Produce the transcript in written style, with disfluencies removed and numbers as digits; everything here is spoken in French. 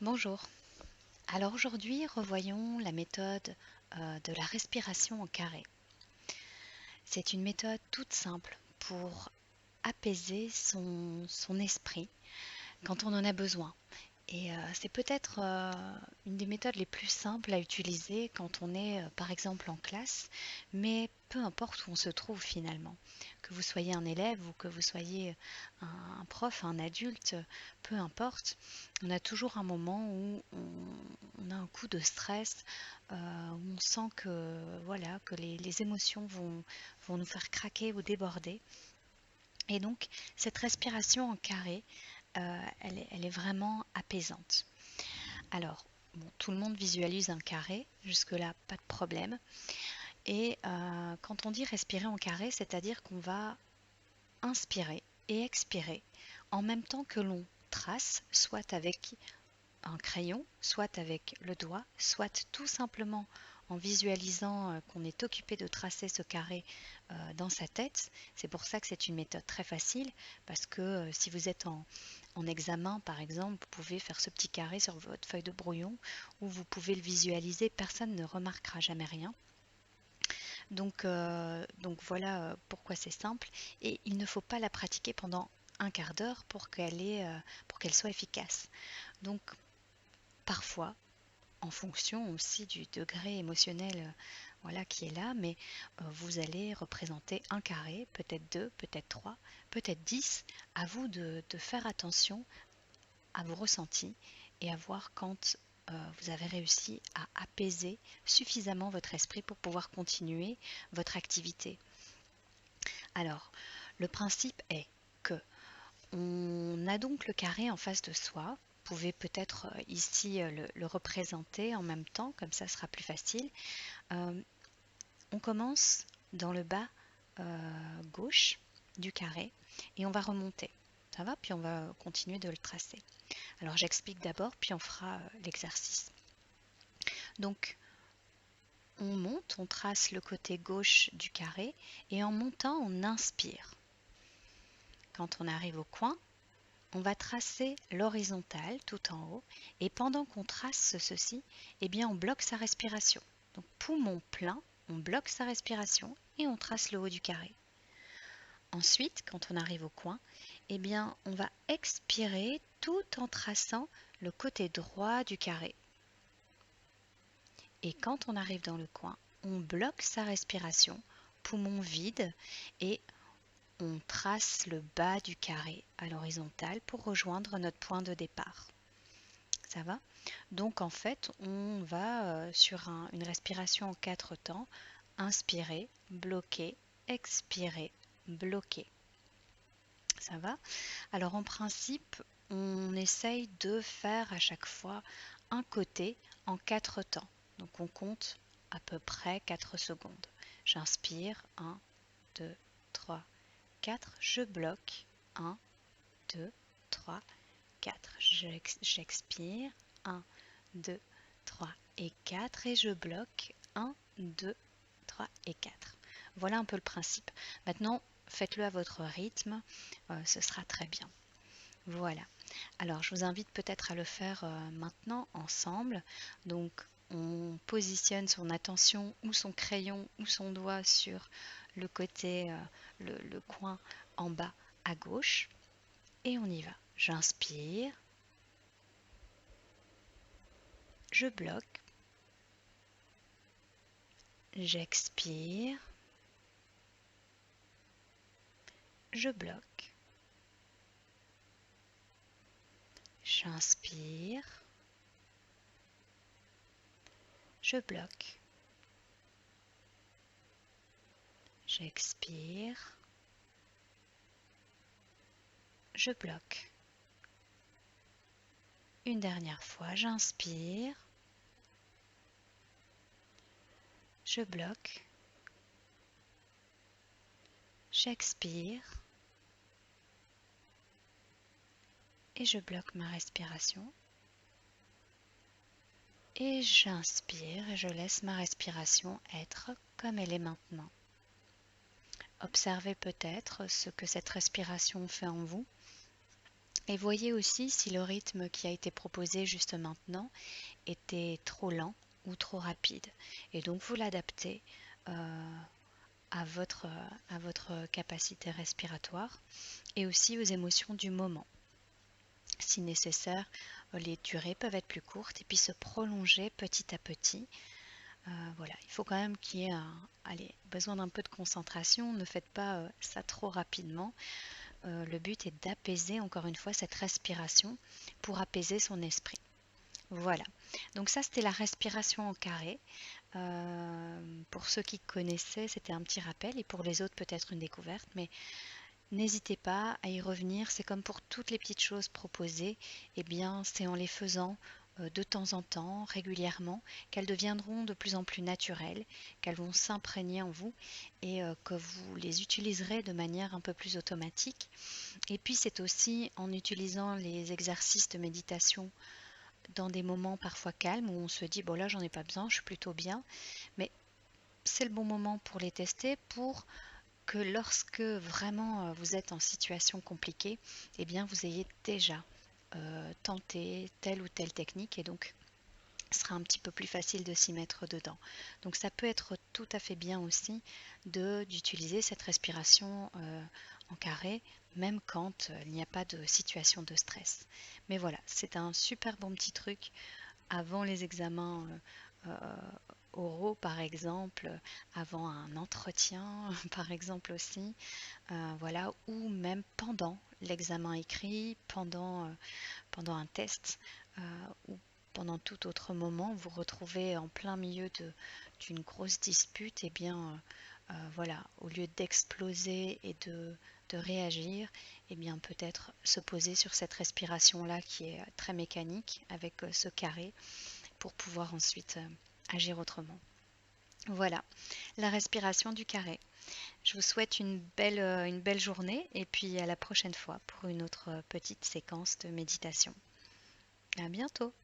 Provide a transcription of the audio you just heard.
Bonjour. Alors aujourd'hui, revoyons la méthode de la respiration en carré. C'est une méthode toute simple pour apaiser son esprit quand on en a besoin. Et c'est peut-être une des méthodes les plus simples à utiliser quand on est par exemple en classe, mais peu importe où on se trouve finalement. Que vous soyez un élève ou que vous soyez un prof, un adulte, peu importe, on a toujours un moment où on a un coup de stress, où on sent que, voilà, que les émotions vont nous faire craquer ou déborder. Et donc cette respiration en carré, elle est vraiment apaisante. Alors, bon, tout le monde visualise un carré, jusque-là, pas de problème. Et quand on dit respirer en carré, c'est-à-dire qu'on va inspirer et expirer en même temps que l'on trace, soit avec un crayon, soit avec le doigt, soit tout simplement en visualisant qu'on est occupé de tracer ce carré dans sa tête. C'est pour ça que c'est une méthode très facile, parce que si vous êtes en examen, par exemple, vous pouvez faire ce petit carré sur votre feuille de brouillon, ou vous pouvez le visualiser, personne ne remarquera jamais rien. Donc voilà pourquoi c'est simple, et il ne faut pas la pratiquer pendant un quart d'heure pour qu'elle soit efficace. Donc parfois, en fonction aussi du degré émotionnel voilà, qui est là, mais vous allez représenter un carré, peut-être deux, peut-être trois, peut-être 10. À vous de faire attention à vos ressentis et à voir quand vous avez réussi à apaiser suffisamment votre esprit pour pouvoir continuer votre activité. Alors, le principe est que on a donc le carré en face de soi. Vous pouvez peut-être ici le représenter en même temps, comme ça sera plus facile. Euh, on commence dans le bas gauche du carré et on va remonter. Ça va? Puis on va continuer de le tracer. Alors j'explique d'abord, puis on fera l'exercice. Donc on monte, on trace le côté gauche du carré et en montant on inspire. Quand on arrive au coin, on va tracer l'horizontale tout en haut et pendant qu'on trace ceci, eh bien on bloque sa respiration. Donc poumon plein, on bloque sa respiration et on trace le haut du carré. Ensuite, quand on arrive au coin, eh bien on va expirer tout en traçant le côté droit du carré. Et quand on arrive dans le coin, on bloque sa respiration, poumon vide, et on trace le bas du carré à l'horizontale pour rejoindre notre point de départ. Ça va? Donc en fait, on va sur une respiration en 4 temps. Inspirer, bloquer, expirer, bloquer. Ça va? Alors en principe, on essaye de faire à chaque fois un côté en 4 temps. Donc on compte à peu près 4 secondes. J'inspire, 1, 2, 3, 4. Je bloque, 1, 2, 3, 4. J'expire, 1, 2, 3 et 4. Et je bloque, 1, 2, 3 et 4. Voilà un peu le principe. Maintenant, faites-le à votre rythme, ce sera très bien. Voilà. Alors, je vous invite peut-être à le faire maintenant ensemble. Donc, on positionne son attention ou son crayon ou son doigt sur le côté, le coin en bas à gauche. Et on y va. J'inspire. Je bloque. J'expire. Je bloque. J'inspire. Je bloque. J'expire. Je bloque. Une dernière fois, j'inspire. Je bloque. J'expire. Et je bloque ma respiration. Et j'inspire et je laisse ma respiration être comme elle est maintenant. Observez peut-être ce que cette respiration fait en vous. Et voyez aussi si le rythme qui a été proposé juste maintenant était trop lent ou trop rapide. Et donc vous l'adaptez à votre capacité respiratoire et aussi aux émotions du moment. Si nécessaire, les durées peuvent être plus courtes et puis se prolonger petit à petit. Voilà, il faut quand même qu'il y ait besoin d'un peu de concentration. Ne faites pas ça trop rapidement. Le but est d'apaiser encore une fois cette respiration pour apaiser son esprit. Voilà, donc ça c'était la respiration en carré. Pour ceux qui connaissaient, c'était un petit rappel et pour les autres peut-être une découverte, mais n'hésitez pas à y revenir. C'est comme pour toutes les petites choses proposées, eh bien c'est en les faisant de temps en temps, régulièrement, qu'elles deviendront de plus en plus naturelles, qu'elles vont s'imprégner en vous et que vous les utiliserez de manière un peu plus automatique. Et puis c'est aussi en utilisant les exercices de méditation dans des moments parfois calmes où on se dit bon là j'en ai pas besoin, je suis plutôt bien, mais c'est le bon moment pour les tester pour que lorsque vraiment vous êtes en situation compliquée, eh bien vous ayez déjà tenté telle ou telle technique et donc ce sera un petit peu plus facile de s'y mettre dedans. Donc ça peut être tout à fait bien aussi d'utiliser cette respiration en carré, même quand il n'y a pas de situation de stress. Mais voilà, c'est un super bon petit truc avant les examens oraux par exemple, avant un entretien par exemple aussi, voilà, ou même pendant l'examen écrit, pendant un test, ou pendant tout autre moment, vous retrouvez en plein milieu d'une grosse dispute, et bien voilà, au lieu d'exploser et de réagir, et bien peut-être se poser sur cette respiration-là qui est très mécanique avec ce carré pour pouvoir ensuite agir autrement. Voilà, la respiration du carré. Je vous souhaite une belle journée et puis à la prochaine fois pour une autre petite séquence de méditation. À bientôt!